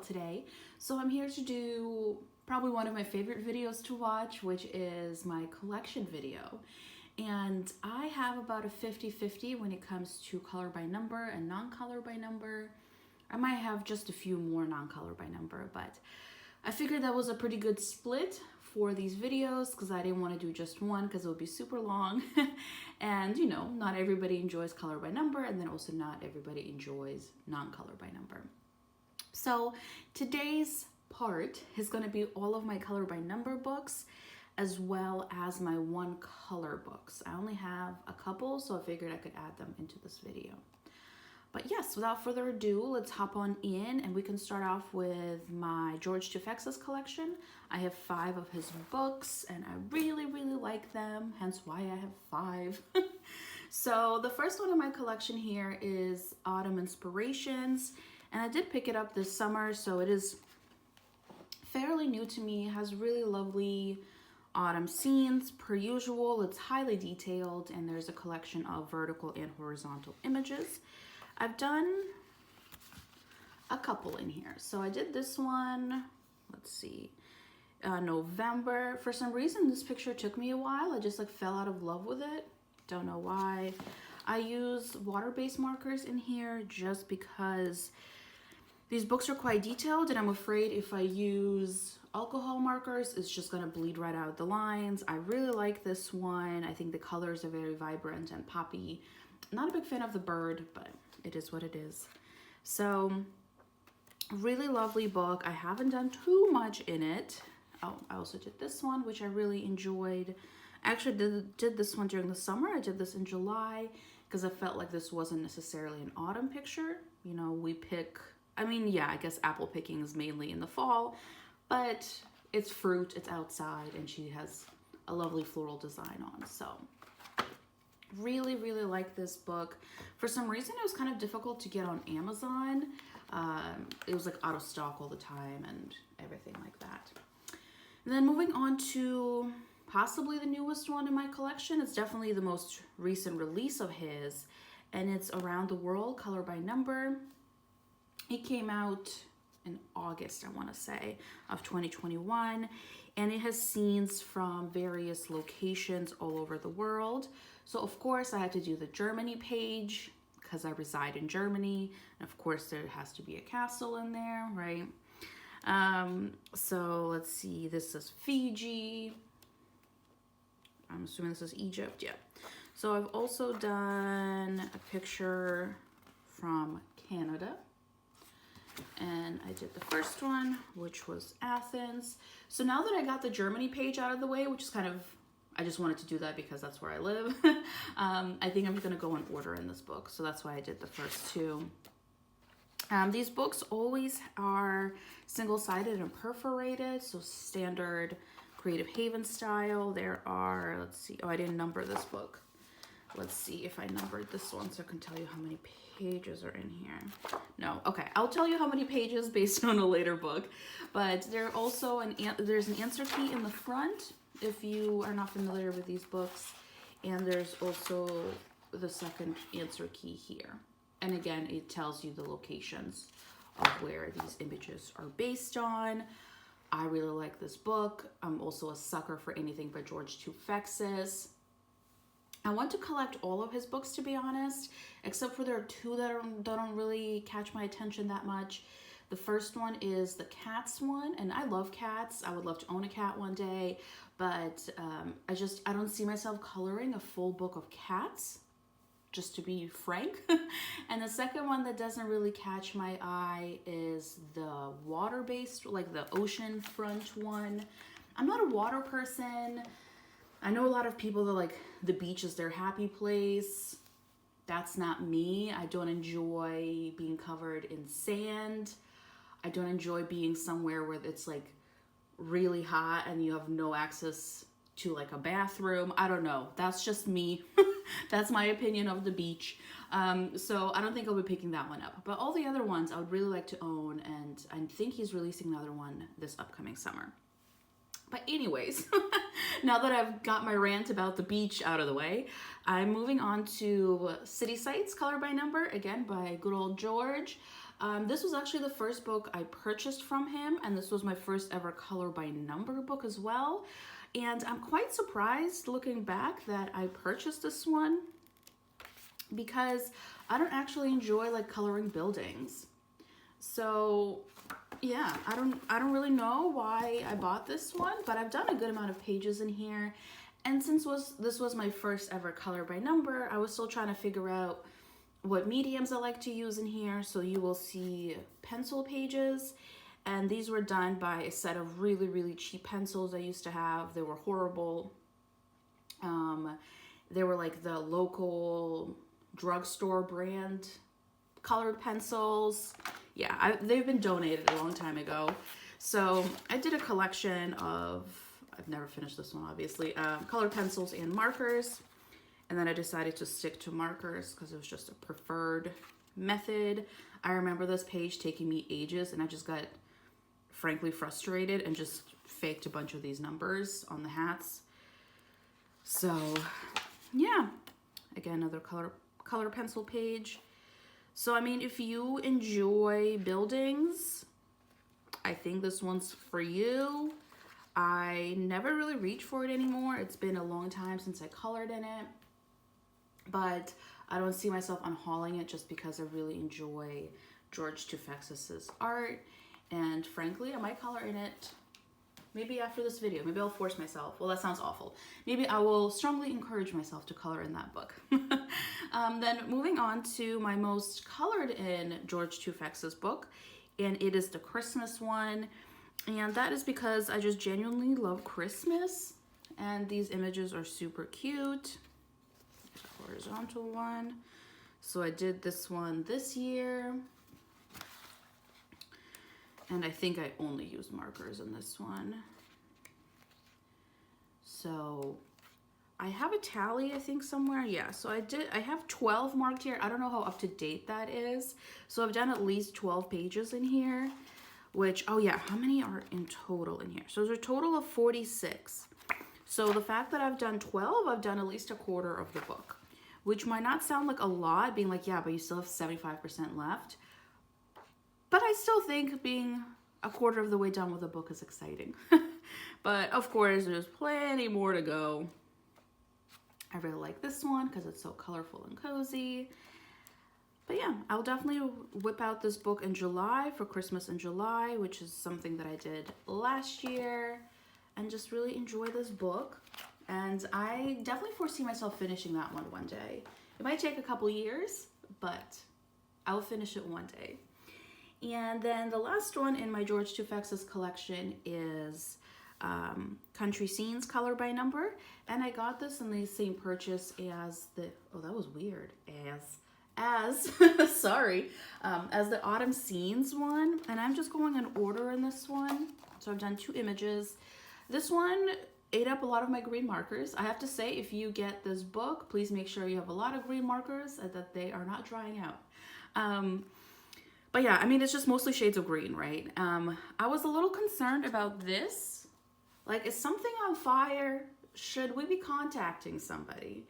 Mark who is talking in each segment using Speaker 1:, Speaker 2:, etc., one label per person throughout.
Speaker 1: today. So I'm here to do probably one of my favorite videos to watch, which is my collection video. And I have about a 50-50 when it comes to color by number and non-color by number. I might have just a few more non-color by number, but I figured that was a pretty good split for these videos because I didn't want to do just one because it would be super long. And you know, not everybody enjoys color by number, and then also not everybody enjoys non-color by number. So today's part is going to be all of my color by number books as well as my one color books. I only have a couple, so I figured I could add them into this video. But yes, without further ado, let's hop on in and we can start off with my George Tufexis collection. I have 5 of his books and I really like them, hence why I have 5. So the first one in my collection here is Autumn Inspirations, and I did pick it up this summer, so it is fairly new to me. It has really lovely autumn scenes per usual. It's highly detailed and there's a collection of vertical and horizontal images. I've done a couple in here. So I did this one, let's see, November. For some reason, this picture took me a while. I just like fell out of love with it. Don't know why. I use water-based markers in here just because these books are quite detailed and I'm afraid if I use alcohol markers, it's just gonna bleed right out the lines. I really like this one. I think the colors are very vibrant and poppy. Not a big fan of the bird, but it is what it is. So really lovely book. I haven't done too much in it. Oh, I also did this one, which I really enjoyed. I actually did this one during the summer. I did this in July because I felt like this wasn't necessarily an autumn picture. You know, we pick, I mean, yeah, I guess apple picking is mainly in the fall, but it's fruit, it's outside, and she has a lovely floral design on. So really like this book. For some reason, it was kind of difficult to get on Amazon. It was like out of stock all the time and everything like that. And then moving on to possibly the newest one in my collection. It's definitely the most recent release of his, and it's Around the World, color by number. It came out in August, I want to say, of 2021, and it has scenes from various locations all over the world. So of course I had to do the Germany page because I reside in Germany, and of course there has to be a castle in there, right? So let's see, this is Fiji. I'm assuming this is Egypt, yeah. So I've also done a picture from Canada. And I did the first one, which was Athens. So now that I got the Germany page out of the way, which is kind of, I just wanted to do that because that's where I live. I think I'm gonna go in order in this book. So that's why I did the first 2. These books always are single-sided and perforated, so standard Creative Haven style. There are, let's see, oh, I didn't number this book. Let's see if I numbered this one so I can tell you how many pages are in here. No, okay, I'll tell you how many pages based on a later book. But there's also there's an answer key in the front if you are not familiar with these books. And there's also the second answer key here. And again, it tells you the locations of where these images are based on. I really like this book. I'm also a sucker for anything by George Tufexis. I want to collect all of his books, to be honest, except for there are 2 that don't really catch my attention that much. The first one is the cats one, and I love cats. I would love to own a cat one day, but I don't see myself coloring a full book of cats, just to be frank. And the second one that doesn't really catch my eye is the water-based, like the ocean front one. I'm not a water person. I know a lot of people that like the beach is their happy place. That's not me. I don't enjoy being covered in sand. I don't enjoy being somewhere where it's like really hot and you have no access to like a bathroom. I don't know. That's just me. That's my opinion of the beach. So I don't think I'll be picking that one up. But all the other ones I would really like to own, and I think he's releasing another one this upcoming summer. But anyways, now that I've got my rant about the beach out of the way, I'm moving on to City Sights, color by number, again by good old George. This was actually the first book I purchased from him, and this was my first ever color by number book as well. And I'm quite surprised looking back that I purchased this one, because I don't actually enjoy like coloring buildings. So yeah, I don't really know why I bought this one, but I've done a good amount of pages in here. And since this was my first ever color by number, I was still trying to figure out what mediums I like to use in here. So you will see pencil pages, and these were done by a set of really, really cheap pencils I used to have. They were horrible. They were like the local drugstore brand colored pencils. Yeah, they've been donated a long time ago. So I did a collection of, I've never finished this one obviously, colored pencils and markers. And then I decided to stick to markers because it was just a preferred method. I remember this page taking me ages, and I just got frankly frustrated and just faked a bunch of these numbers on the hats. So yeah, again, another color pencil page. So I mean, if you enjoy buildings, I think this one's for you. I never really reach for it anymore. It's been a long time since I colored in it, but I don't see myself unhauling it just because I really enjoy George Tufexis's art. And frankly, I might color in it maybe after this video. Maybe I'll force myself. Well, that sounds awful. Maybe I will strongly encourage myself to color in that book. Then moving on to my most colored in George Tufex's book, and it is the Christmas one. And that is because I just genuinely love Christmas, and these images are super cute. Horizontal one. So I did this one this year, and I think I only used markers in this one. So I have a tally, I think, somewhere. Yeah, so I have 12 marked here. I don't know how up to date that is. So I've done at least 12 pages in here, which, oh yeah, how many are in total in here? So there's a total of 46. So the fact that I've done 12, I've done at least a quarter of the book, which might not sound like a lot, being like, yeah, but you still have 75% left. But I still think being a quarter of the way done with a book is exciting. But of course, there's plenty more to go. I really like this one because it's so colorful and cozy. But yeah, I'll definitely whip out this book in July for Christmas in July, which is something that I did last year, and just really enjoy this book. And I definitely foresee myself finishing that one day. It might take a couple years, but I'll finish it one day. And then the last one in my George Tufexis collection is Country Scenes Color by Number. And I got this in the same purchase as the, oh, that was weird, sorry, as the Autumn Scenes one. And I'm just going in order in this one. So I've done 2 images. This one ate up a lot of my green markers. I have to say, if you get this book, please make sure you have a lot of green markers and that they are not drying out. But yeah, I mean, it's just mostly shades of green, right? I was a little concerned about this. Like, is something on fire? Should we be contacting somebody?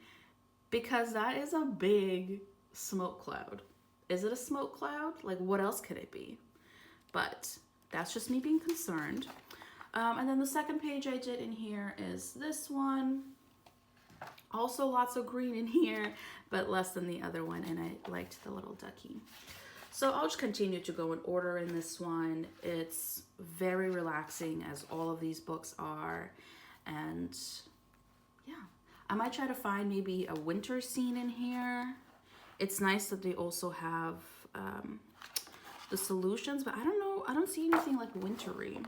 Speaker 1: Because that is a big smoke cloud. Is it a smoke cloud? Like, what else could it be? But that's just me being concerned. And then the second page I did in here is this one. Also lots of green in here, but less than the other one, and I liked the little ducky. So I'll just continue to go in order in this one. It's very relaxing, as all of these books are. And yeah, I might try to find maybe a winter scene in here. It's nice that they also have the solutions, but I don't know, I don't see anything like wintry.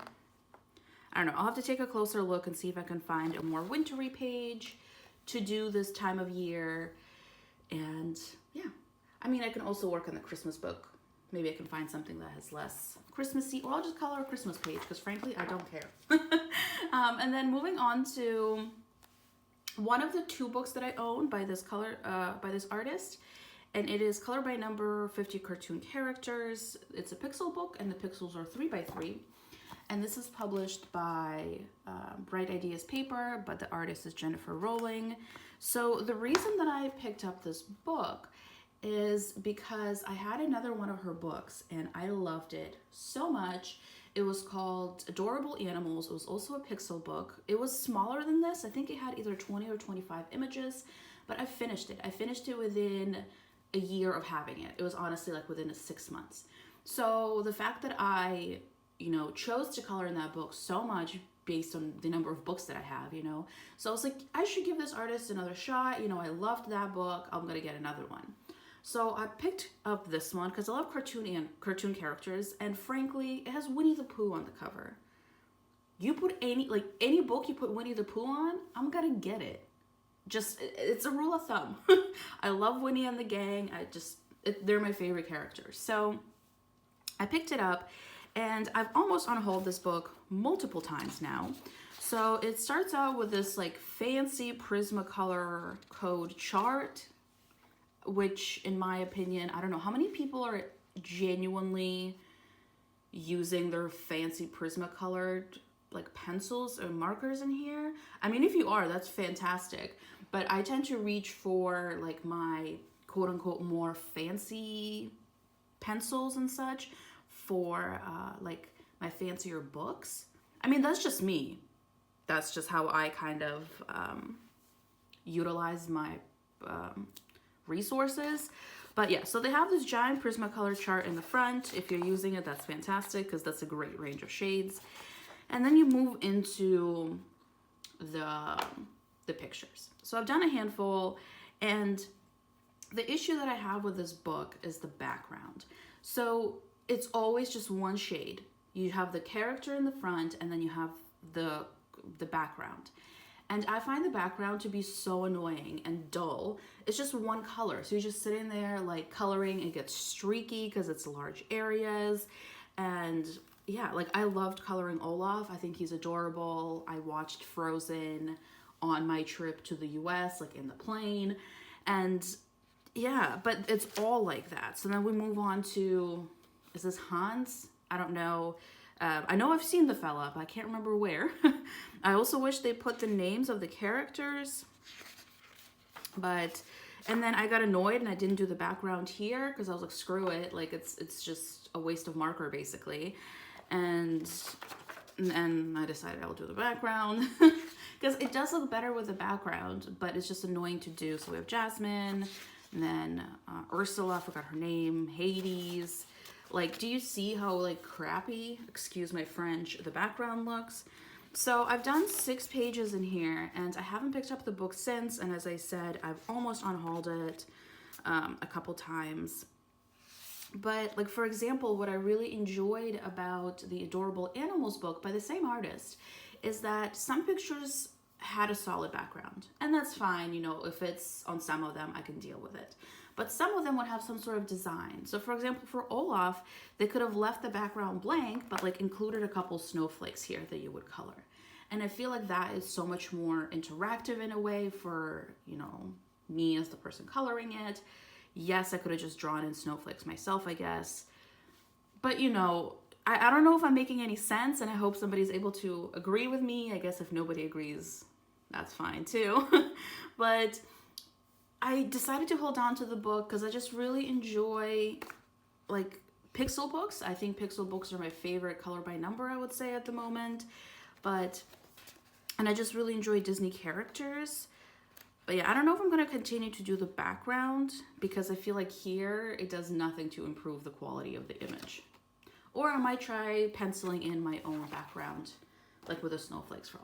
Speaker 1: I don't know, I'll have to take a closer look and see if I can find a more wintry page to do this time of year. And yeah, I mean, I can also work on the Christmas book. Maybe I can find something that has less Christmassy, or I'll just color a Christmas page, because frankly, I don't care. And then moving on to one of the 2 books that I own by this artist, and it is Color by Number 50 Cartoon Characters. It's a pixel book, and the pixels are 3x3. And this is published by Bright Ideas Paper, but the artist is Jennifer Rowling. So the reason that I picked up this book is because I had another one of her books and I loved it so much. It was called Adorable Animals. It was also a pixel book. It was smaller than this. I think it had either 20 or 25 images, but I finished it. I finished it within a year of having it. It was honestly like within 6 months. So the fact that I, chose to color in that book so much based on the number of books that I have, So I was like, I should give this artist another shot. I loved that book. I'm going to get another one. So I picked up this one because I love cartoon characters, and frankly, it has Winnie the Pooh on the cover. You put any book you put Winnie the Pooh on, I'm gonna get it. It's a rule of thumb. I love Winnie and the gang. They're my favorite characters. So I picked it up, and I've almost unhauled this book multiple times now. So it starts out with this like fancy Prismacolor code chart, which in my opinion, I don't know how many people are genuinely using their fancy Prismacolored like pencils or markers in here. I mean, if you are, that's fantastic. But I tend to reach for like my quote unquote more fancy pencils and such for like my fancier books. I mean, that's just me. That's just how I kind of utilize my resources. But yeah, so they have this giant Prismacolor chart in the front. If you're using it, that's fantastic because that's a great range of shades. And then you move into the pictures. So I've done a handful, and the issue that I have with this book is the background. So it's always just one shade. You have the character in the front, and then you have the background. And I find the background to be so annoying and dull. It's just one color. So you're just sitting there like coloring. It gets streaky because it's large areas. And yeah, like I loved coloring Olaf. I think he's adorable. I watched Frozen on my trip to the US, like in the plane. And yeah, but it's all like that. So then we move on to, is this Hans? I don't know. I know I've seen the fella, but I can't remember where. I also wish they put the names of the characters. And then I got annoyed and I didn't do the background here because I was like, screw it. Like it's just a waste of marker basically. And I decided I'll do the background because it does look better with the background, but it's just annoying to do. So we have Jasmine, and then Ursula, I forgot her name, Hades. Like, do you see how like crappy, excuse my French, the background looks? So I've done 6 pages in here, and I haven't picked up the book since. And as I said, I've almost unhauled it a couple times. But like, for example, what I really enjoyed about the Adorable Animals book by the same artist is that some pictures had a solid background, and that's fine. If it's on some of them, I can deal with it. But some of them would have some sort of design. So for example, for Olaf, they could have left the background blank, but like included a couple snowflakes here that you would color. And I feel like that is so much more interactive in a way for, me as the person coloring it. Yes, I could have just drawn in snowflakes myself, I guess. But, I don't know if I'm making any sense, and I hope somebody's able to agree with me. I guess if nobody agrees, that's fine too. But I decided to hold on to the book because I just really enjoy like pixel books. I think pixel books are my favorite color by number, I would say, at the moment. And I just really enjoy Disney characters. But yeah, I don't know if I'm going to continue to do the background because I feel like here it does nothing to improve the quality of the image. Or I might try penciling in my own background, like with the snowflakes for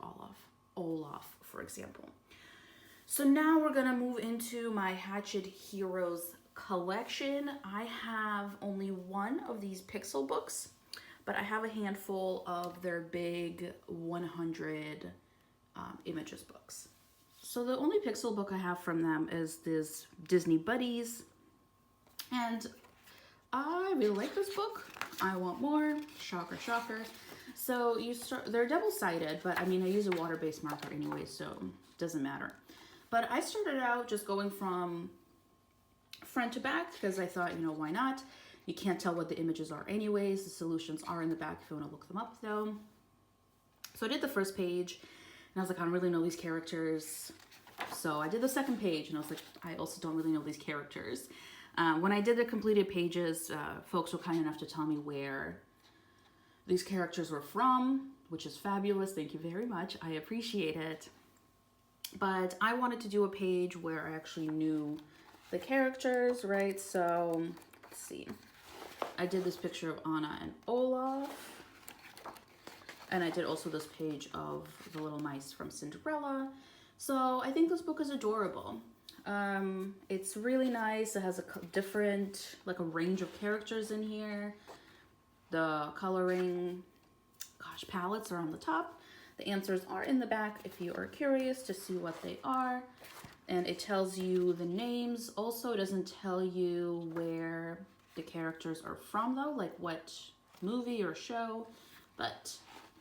Speaker 1: Olaf, for example. So now we're going to move into my Hatchet Heroes collection. I have only one of these pixel books, but I have a handful of their big 100 images books. So the only pixel book I have from them is this Disney Buddies, and I really like this book. I want more. Shocker, shocker. So they're double-sided, but I mean, I use a water-based marker anyway, so it doesn't matter. But I started out just going from front to back because I thought, why not? You can't tell what the images are anyways. The solutions are in the back if you want to look them up though. So I did the first page and I was like, I don't really know these characters. So I did the second page and I was like, I also don't really know these characters. When I did the completed pages, folks were kind enough to tell me where these characters were from, which is fabulous. Thank you very much. I appreciate it. But I wanted to do a page where I actually knew the characters, right? So, let's see. I did this picture of Anna and Olaf. And I did also this page of the little mice from Cinderella. So I think this book is adorable. It's really nice. It has a different, like a range of characters in here. The coloring, palettes are on the top. The answers are in the back if you are curious to see what they are. And it tells you the names. Also, it doesn't tell you where the characters are from though, like what movie or show, but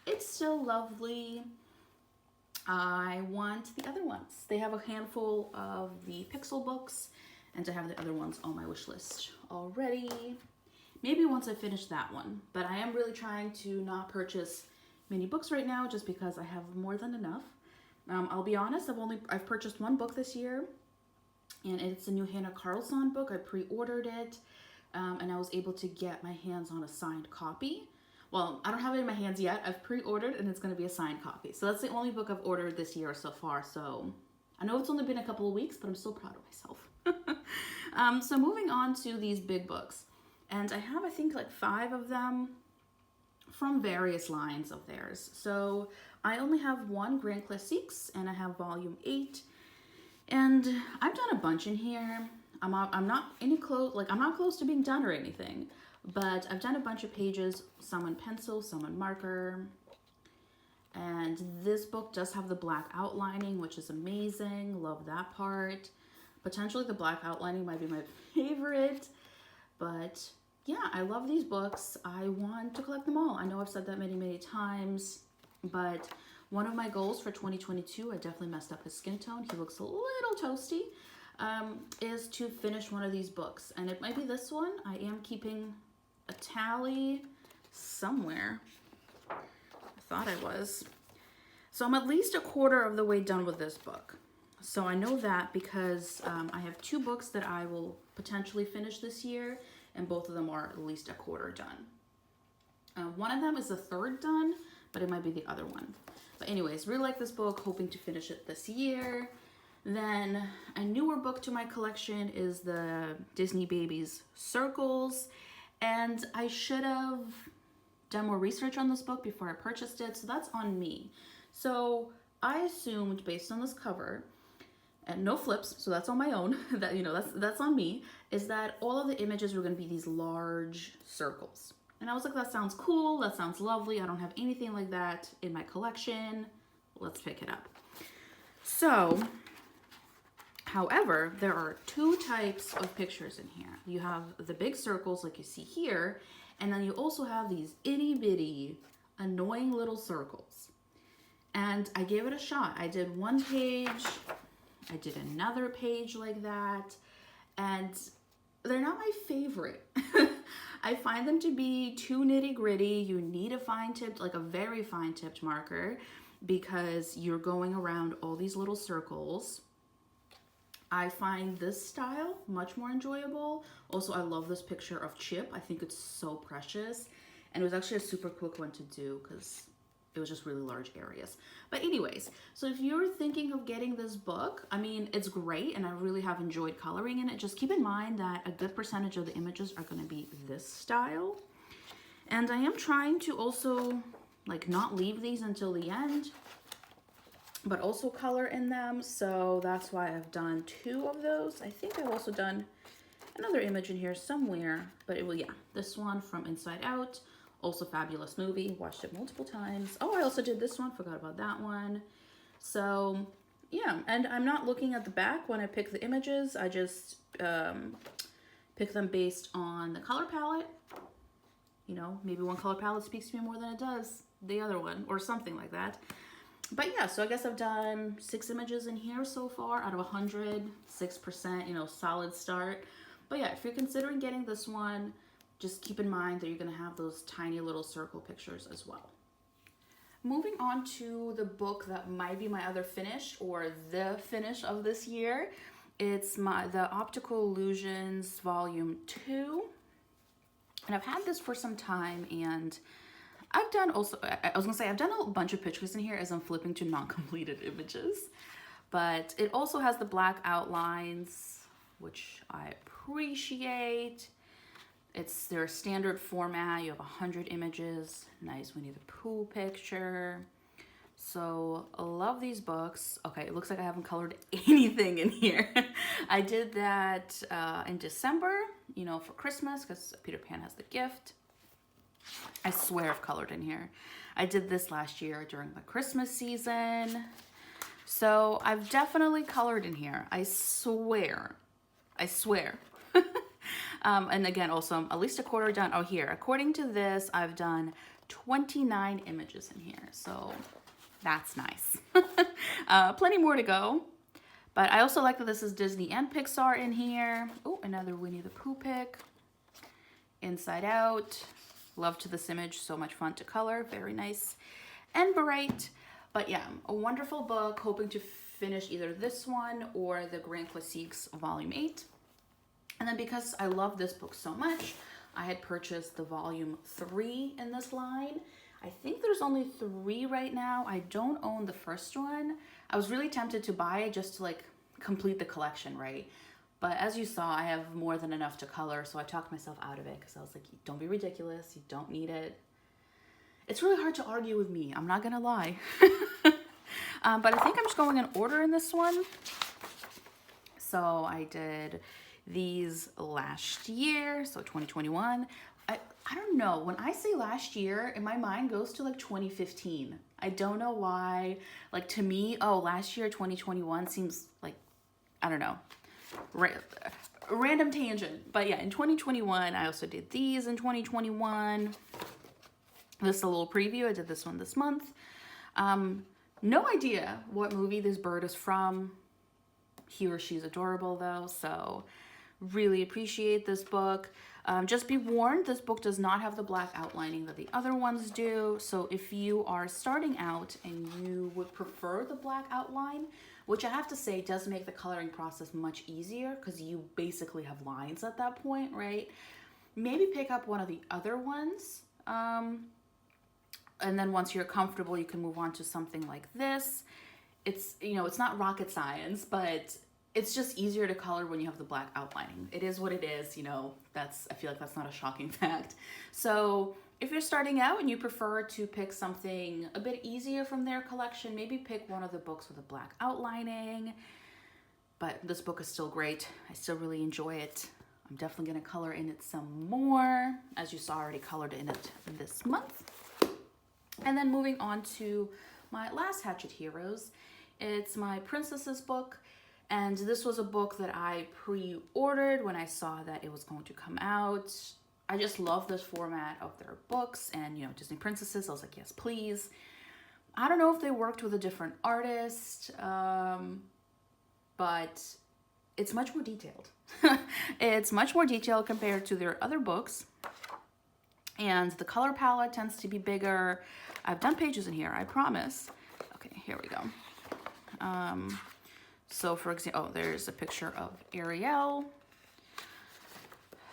Speaker 1: it's still lovely. I want the other ones. They have a handful of the Pixel books, and I have the other ones on my wish list already. Maybe once I finish that one, but I am really trying to not purchase many books right now just because I have more than enough. I'll be honest, I've purchased one book this year, and it's a new Hannah Carlson book. I pre-ordered it, and I was able to get my hands on a signed copy. Well, I don't have it in my hands yet. I've pre-ordered, and it's going to be a signed copy. So that's the only book I've ordered this year so far. So I know it's only been a couple of weeks, but I'm still proud of myself. So moving on to these big books. And I have, I think, like 5 of them from various lines of theirs. So I only have one Grand Classiques, and I have volume 8. And I've done a bunch in here. I'm not close to being done or anything, but I've done a bunch of pages, some in pencil, some in marker. And this book does have the black outlining, which is amazing. Love that part. Potentially the black outlining might be my favorite, but yeah, I love these books. I want to collect them all. I know I've said that many, many times, but one of my goals for 2022, I definitely messed up his skin tone. He looks a little toasty, is to finish one of these books. And it might be this one. I am keeping a tally somewhere. I thought I was. So I'm at least a quarter of the way done with this book. So I know that because I have 2 books that I will potentially finish this year, and both of them are at least a quarter done. One of them is a third done, but it might be the other one. But anyways, really like this book, hoping to finish it this year. Then a newer book to my collection is the Disney Babies Circles, and I should have done more research on this book before I purchased it, so that's on me. So I assumed, based on this cover, and no flips, so that's on my own, that, you know, that's on me, is that all of the images were going to be these large circles. And I was like, that sounds cool, that sounds lovely, I don't have anything like that in my collection, let's pick it up. So, however, there are 2 types of pictures in here. You have the big circles like you see here, and then you also have these itty bitty, annoying little circles. And I gave it a shot. I did one page, I did another page like that, and they're not my favorite. I find them to be too nitty gritty. You need a fine tipped, like a very fine tipped marker, because you're going around all these little circles. I find this style much more enjoyable. Also, I love this picture of Chip. I think it's so precious. And it was actually a super quick one to do because it was just really large areas. But anyways, so if you're thinking of getting this book, I mean, it's great and I really have enjoyed coloring in it. Just keep in mind that a good percentage of the images are going to be this style. And I am trying to also like not leave these until the end, but also color in them. So that's why I've done 2 of those. I think I've also done another image in here somewhere, but it will, yeah, this one from Inside Out. Also fabulous movie, watched it multiple times. Oh, I also did this one, forgot about that one. So yeah, and I'm not looking at the back when I pick the images. I just pick them based on the color palette. You know, maybe one color palette speaks to me more than it does the other one, or something like that. But yeah, so I guess I've done 6 images in here so far out of 100, 6%, you know, solid start. But yeah, if you're considering getting this one, just keep in mind that you're going to have those tiny little circle pictures as well. Moving on to the book that might be my other finish or the finish of this year It's the Optical Illusions Volume 2. And I've had this for some time, and I've done also, I was gonna say, I've done a bunch of pictures in here as I'm flipping to non-completed images. But it also has the black outlines, which I appreciate. It's their standard format. You have 100 images. Nice Winnie the Pooh picture. So I love these books. Okay, it looks like I haven't colored anything in here. I did that in December, you know, for Christmas, because Peter Pan has the gift. I swear I've colored in here. I did this last year during the Christmas season. So I've definitely colored in here. I swear. I swear. And again, also I'm at least a quarter done. Oh, here, according to this, I've done 29 images in here. So that's nice. Plenty more to go. But I also like that this is Disney and Pixar in here. Oh, another Winnie the Pooh pic. Inside Out. Love to this image. So much fun to color. Very nice and bright. But yeah, a wonderful book. Hoping to finish either this one or the Grand Classiques Volume 8. And then because I love this book so much, I had purchased the Volume 3 in this line. I think there's only 3 right now. I don't own the first one. I was really tempted to buy it just to like complete the collection, right? But as you saw, I have more than enough to color, so I talked myself out of it because I was like, don't be ridiculous. You don't need it. It's really hard to argue with me. I'm not gonna lie. But I think I'm just going in order in this one. So I did these last year, so 2021. I don't know, when I say last year, in my mind goes to like 2015. I don't know why. Like to me, oh, last year, 2021 seems like, I don't know, random tangent. But yeah, in 2021, I also did these in 2021. This is a little preview. I did this one this month. No idea what movie this bird is from. He or she's adorable though, so really appreciate this book. Just be warned, this book does not have the black outlining that the other ones do. So if you are starting out and you would prefer the black outline, which I have to say does make the coloring process much easier because you basically have lines at that point, right? Maybe pick up one of the other ones. And then once you're comfortable, you can move on to something like this. It's, you know, it's not rocket science, but it's just easier to color when you have the black outlining. It is what it is, you know, I feel like that's not a shocking fact. So if you're starting out and you prefer to pick something a bit easier from their collection, maybe pick one of the books with a black outlining. But this book is still great. I still really enjoy it. I'm definitely gonna color in it some more. As you saw, I already colored in it this month. And then moving on to my last Hatchet Heroes. It's my Princesses book. And this was a book that I pre-ordered when I saw that it was going to come out. I just love this format of their books and, you know, Disney Princesses. I was like, yes, please. I don't know if they worked with a different artist, but it's much more detailed. It's much more detailed compared to their other books. And the color palette tends to be bigger. I've done pages in here, I promise. Okay, here we go. So for example, oh, there's a picture of Ariel.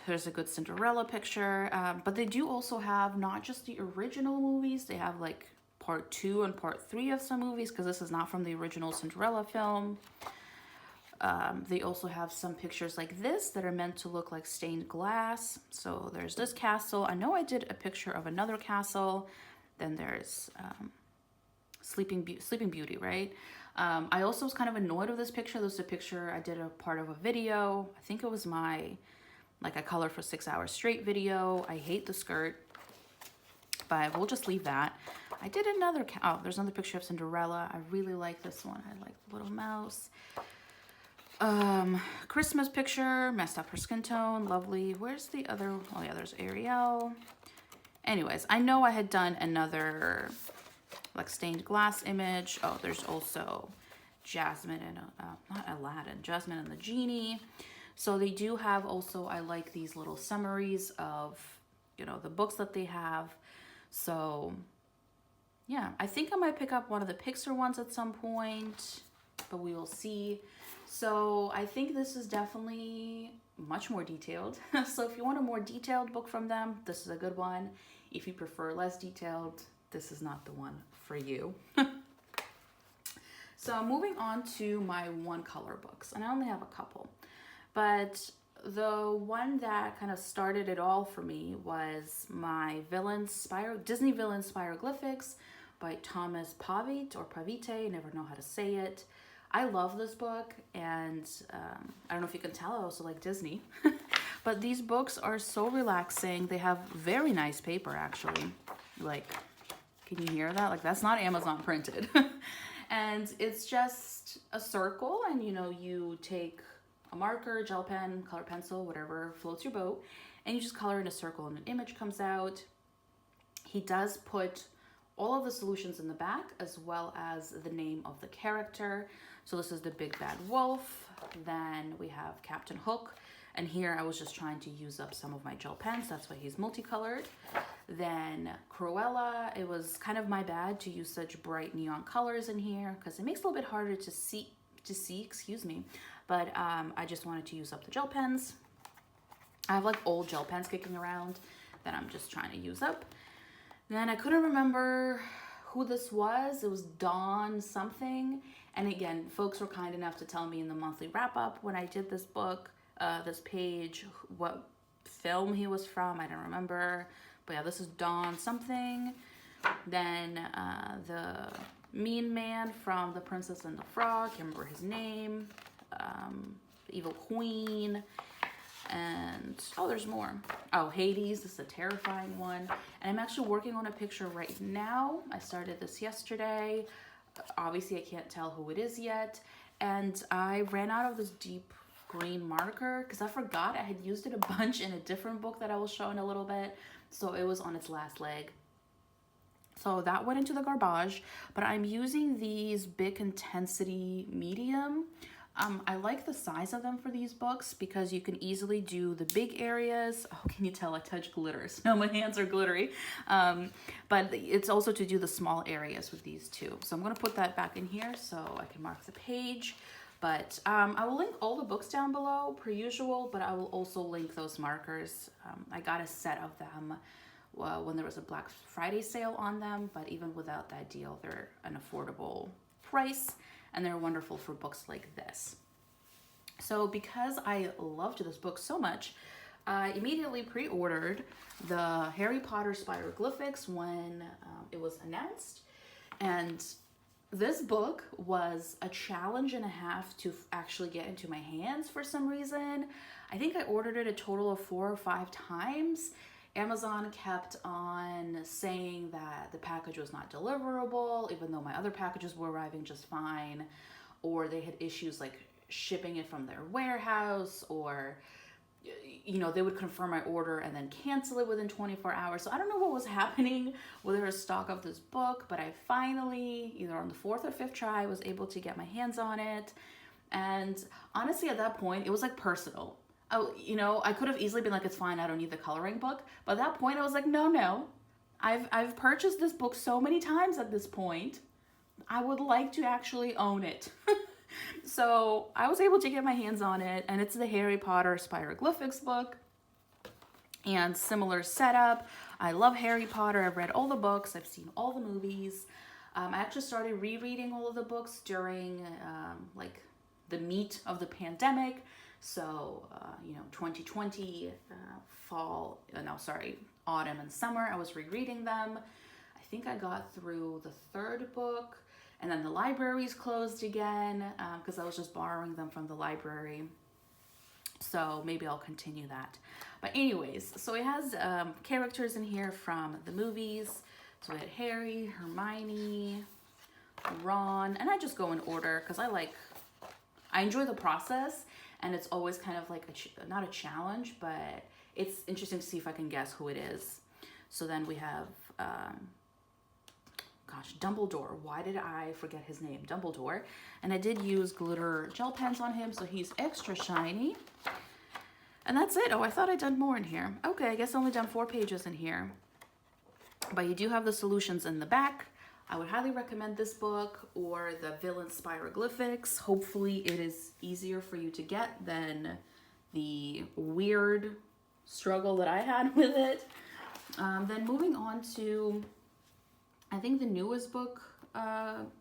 Speaker 1: There's a good Cinderella picture. But they do also have not just the original movies. They have like part 2 and part 3 of some movies because this is not from the original Cinderella film. They also have some pictures like this that are meant to look like stained glass. So there's this castle. I know I did a picture of another castle. Then there's Sleeping Beauty, right? I also was kind of annoyed with this picture. This is a picture I did a part of a video. I think it was my, like I colored for 6 hours straight video. I hate the skirt, but we'll just leave that. I did another, oh, there's another picture of Cinderella. I really like this one. I like the little mouse. Christmas picture, messed up her skin tone, lovely. Where's the other, oh yeah, there's Ariel. Anyways, I know I had done another like stained glass image. Oh, there's also Jasmine and, not Aladdin, Jasmine and the Genie. So they do have also, I like these little summaries of, you know, the books that they have. So yeah, I think I might pick up one of the Pixar ones at some point. but we will see. So I think this is definitely much more detailed. So if you want a more detailed book from them, this is a good one. If you prefer less detailed, this is not the one for you. So moving on to my one color books, and I only have a couple, but the one that kind of started it all for me was my Disney Villain Spiroglyphics by Thomas Pavite or Pavite, I never know how to say it. I love this book, and I don't know if you can tell, I also like Disney. But these books are so relaxing. They have very nice paper, actually. Like, can you hear that? Like, that's not Amazon printed. And it's just a circle, and you take a marker, gel pen, color pencil, whatever floats your boat, and you just color in a circle and an image comes out. He does put all of the solutions in the back, as well as the name of the character. So this is the Big Bad Wolf. Then we have Captain Hook. And here I was just trying to use up some of my gel pens. That's why he's multicolored. Then Cruella. It was kind of my bad to use such bright neon colors in here because it makes it a little bit harder to see, excuse me. But I just wanted to use up the gel pens. I have like old gel pens kicking around that I'm just trying to use up. Then I couldn't remember who this was. It was Dawn something. And again, folks were kind enough to tell me in the monthly wrap-up when I did this book, this page, what film he was from. I don't remember. But yeah, this is Dawn something. Then the mean man from The Princess and the Frog. Can't remember his name. The Evil Queen. And oh, there's more. Oh, Hades. This is a terrifying one. And I'm actually working on a picture right now. I started this yesterday. Obviously, I can't tell who it is yet. And I ran out of this deep green marker because I forgot I had used it a bunch in a different book that I will show in a little bit. So it was on its last leg. So that went into the garbage. But I'm using these Big Intensity Medium. I like the size of them for these books because you can easily do the big areas. Oh, can you tell I touch glitters? No, my hands are glittery. But it's also to do the small areas with these too. So I'm going to put that back in here so I can mark the page. But I will link all the books down below per usual, but I will also link those markers. I got a set of them when there was a Black Friday sale on them, but even without that deal, they're an affordable price. And they're wonderful for books like this. So because I loved this book so much, I immediately pre-ordered the Harry Potter Spiroglyphics when it was announced. And this book was a challenge and a half to actually get into my hands for some reason. I think I ordered it a total of 4 or 5 times. Amazon kept on saying that the package was not deliverable, even though my other packages were arriving just fine, or they had issues like shipping it from their warehouse, or they would confirm my order and then cancel it within 24 hours. So I don't know what was happening with their stock of this book, but I finally, either on the 4th or 5th try, was able to get my hands on it. And honestly, at that point, it was like personal. I could have easily been like, it's fine, I don't need the coloring book. But at that point, I was like, no. I've purchased this book so many times at this point. I would like to actually own it. So I was able to get my hands on it, and it's the Harry Potter Spiroglyphics book. And similar setup. I love Harry Potter. I've read all the books. I've seen all the movies. I actually started rereading all of the books during the meat of the pandemic. So, 2020, autumn and summer, I was rereading them. I think I got through the 3rd book, and then the libraries closed again because I was just borrowing them from the library. So maybe I'll continue that. But anyways, so it has characters in here from the movies. So we had Harry, Hermione, Ron, and I just go in order because I enjoy the process. And it's always kind of like, not a challenge, but it's interesting to see if I can guess who it is. So then we have, Dumbledore. Why did I forget his name? Dumbledore. And I did use glitter gel pens on him, so he's extra shiny. And that's it. Oh, I thought I'd done more in here. Okay, I guess I only done 4 pages in here. But you do have the solutions in the back. I would highly recommend this book or the Villain Spiroglyphics. Hopefully it is easier for you to get than the weird struggle that I had with it. Then moving on to, I think the newest book,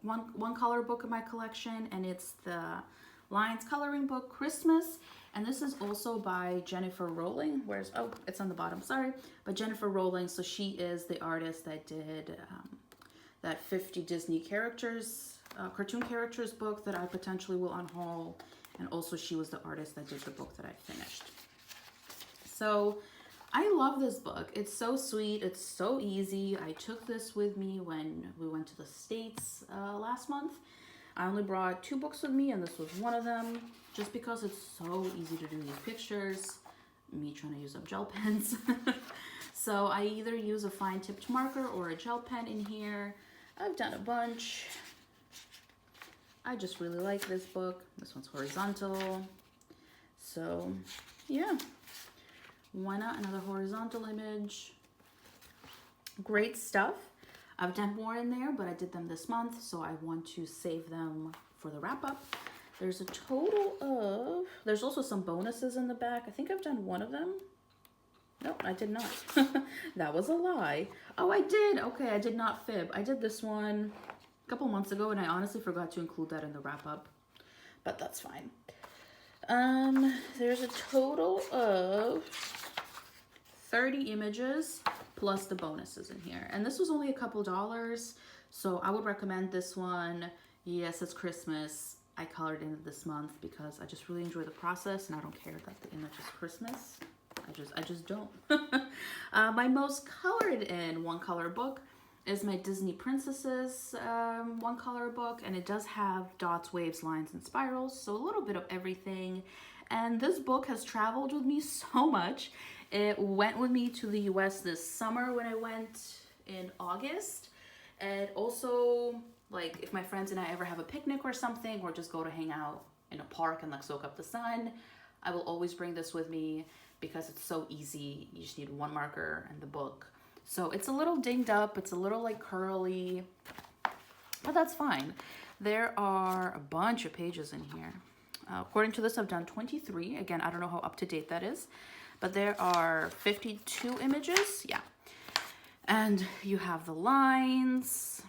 Speaker 1: one color book in my collection, and it's the Lines coloring book Christmas. And this is also by Jennifer Rowling. Oh, it's on the bottom, sorry. But Jennifer Rowling, so she is the artist that did that 50 Disney characters, cartoon characters book that I potentially will unhaul. And also she was the artist that did the book that I finished. So I love this book. It's so sweet. It's so easy. I took this with me when we went to the States last month. I only brought 2 books with me, and this was one of them, just because it's so easy to do these pictures. Me trying to use up gel pens. So I either use a fine tipped marker or a gel pen in here. I've done a bunch. I just really like this book. This one's horizontal. So yeah, why not another horizontal image? Great stuff. I've done more in there, but I did them this month, so I want to save them for the wrap up. There's a total of, there's also some bonuses in the back. I think I've done one of them. Nope, I did not. That was a lie. Oh, I did. Okay, I did not fib. I did this one a couple months ago, and I honestly forgot to include that in the wrap up, but that's fine. There's a total of 30 images plus the bonuses in here. And this was only a couple dollars, so I would recommend this one. Yes, it's Christmas. I colored in this month because I just really enjoy the process, and I don't care that the image is Christmas. I just don't. My most colored in one color book is my Disney Princesses one color book, and it does have dots, waves, lines, and spirals, so a little bit of everything. And this book has traveled with me so much. It went with me to the US this summer when I went in August. And also, like, if my friends and I ever have a picnic or something, or just go to hang out in a park and like soak up the sun, I will always bring this with me because it's so easy. You just need one marker and the book. So it's a little dinged up, it's a little like curly, but that's fine. There are a bunch of pages in here. According to this, I've done 23. Again, I don't know how up to date that is, but there are 52 images, yeah. And you have the lines,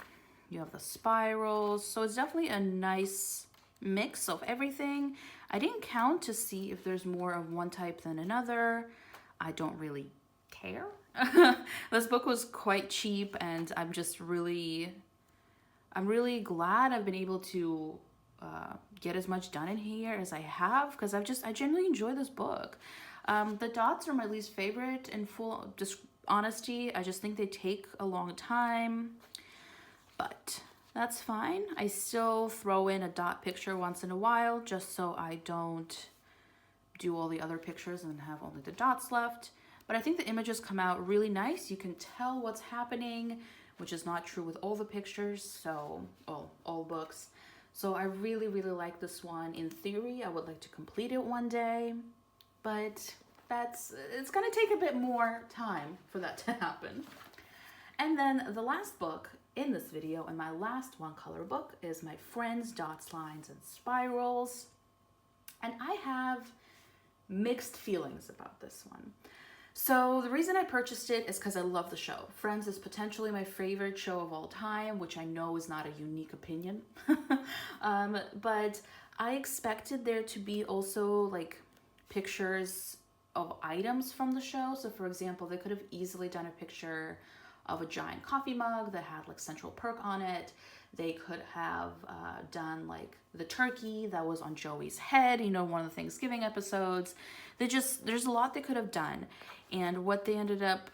Speaker 1: you have the spirals, so it's definitely a nice mix of everything. I didn't count to see if there's more of one type than another. I don't really care. This book was quite cheap, and I'm really glad I've been able to get as much done in here as I have, because I genuinely enjoy this book. The dots are my least favorite, in full honesty. I just think they take a long time, but that's fine. I still throw in a dot picture once in a while, just so I don't do all the other pictures and have only the dots left. But I think the images come out really nice. You can tell what's happening, which is not true with all the pictures, so all books. So I really, really like this one. In theory, I would like to complete it one day, but it's gonna take a bit more time for that to happen. And then the last book in this video, and my last one color book, is my Friends Dots, Lines, and Spirals. And I have mixed feelings about this one. So the reason I purchased it is because I love the show. Friends is potentially my favorite show of all time, which I know is not a unique opinion. But I expected there to be also like pictures of items from the show. So for example, they could have easily done a picture of a giant coffee mug that had like Central Perk on it. They could have done like the turkey that was on Joey's head, you know, one of the Thanksgiving episodes. There's a lot they could have done. And what they ended up,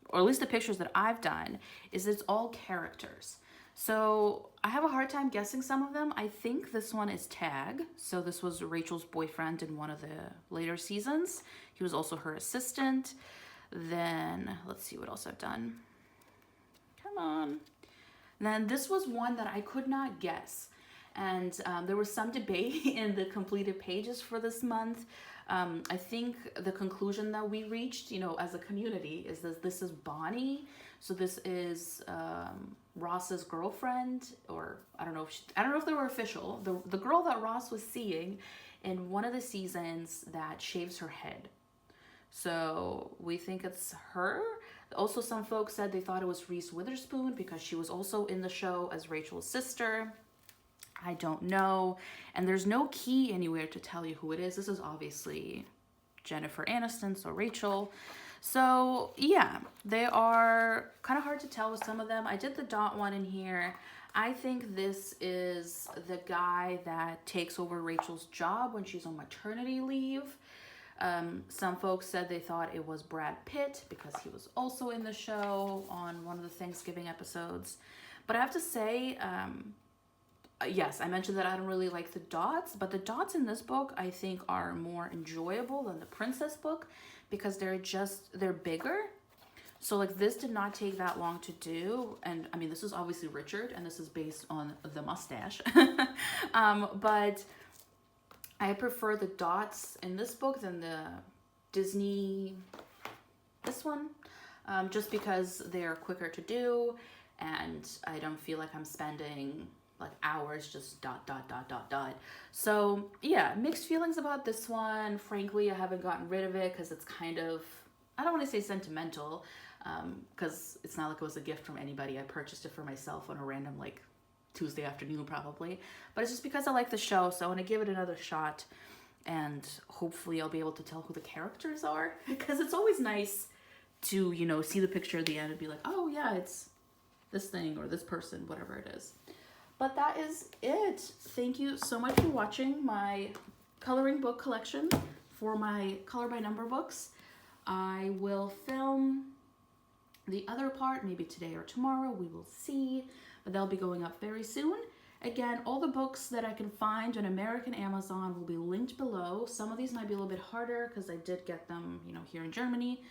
Speaker 1: or at least the pictures that I've done, is it's all characters. So I have a hard time guessing some of them. I think this one is Tag. So this was Rachel's boyfriend in one of the later seasons. He was also her assistant. Then let's see what else I've done. Come on. Then this was one that I could not guess. And there was some debate in the completed pages for this month. I think the conclusion that we reached, you know, as a community is that this is Bonnie. So this is Ross's girlfriend, or I don't know if they were official. The girl that Ross was seeing in one of the seasons that shaves her head. So we think it's her. Also, some folks said they thought it was Reese Witherspoon because she was also in the show as Rachel's sister. I don't know. And there's no key anywhere to tell you who it is. This is obviously Jennifer Aniston, so Rachel. So yeah, they are kind of hard to tell with some of them. I did the dot one in here. I think this is the guy that takes over Rachel's job when she's on maternity leave. Some folks said they thought it was Brad Pitt because he was also in the show on one of the Thanksgiving episodes. But I have to say, yes, I mentioned that I don't really like the dots, but the dots in this book I think are more enjoyable than the Princess book because they're bigger. So like this did not take that long to do. And I mean, this is obviously Richard and this is based on the mustache. But I prefer the dots in this book than the Disney, this one, just because they're quicker to do and I don't feel like I'm spending like hours just dot, dot, dot, dot, dot. So yeah, mixed feelings about this one. Frankly, I haven't gotten rid of it because it's kind of, I don't want to say sentimental, because it's not like it was a gift from anybody. I purchased it for myself on a random like Tuesday afternoon probably, but it's just because I like the show, so I want to give it another shot and hopefully I'll be able to tell who the characters are because it's always nice to, you know, see the picture at the end and be like, oh yeah, it's this thing or this person, whatever it is. But that is it. Thank you so much for watching my coloring book collection for my color by number books. I will film the other part maybe today or tomorrow, we will see, but they'll be going up very soon. Again, all the books that I can find on American Amazon will be linked below. Some of these might be a little bit harder because I did get them, you know, here in Germany,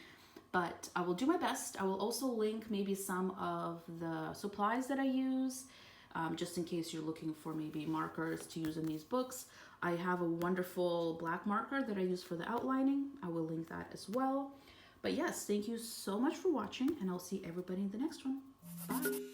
Speaker 1: but I will do my best. I will also link maybe some of the supplies that I use, just in case you're looking for maybe markers to use in these books. I have a wonderful black marker that I use for the outlining. I will link that as well. But yes, thank you so much for watching, and I'll see everybody in the next one. Bye.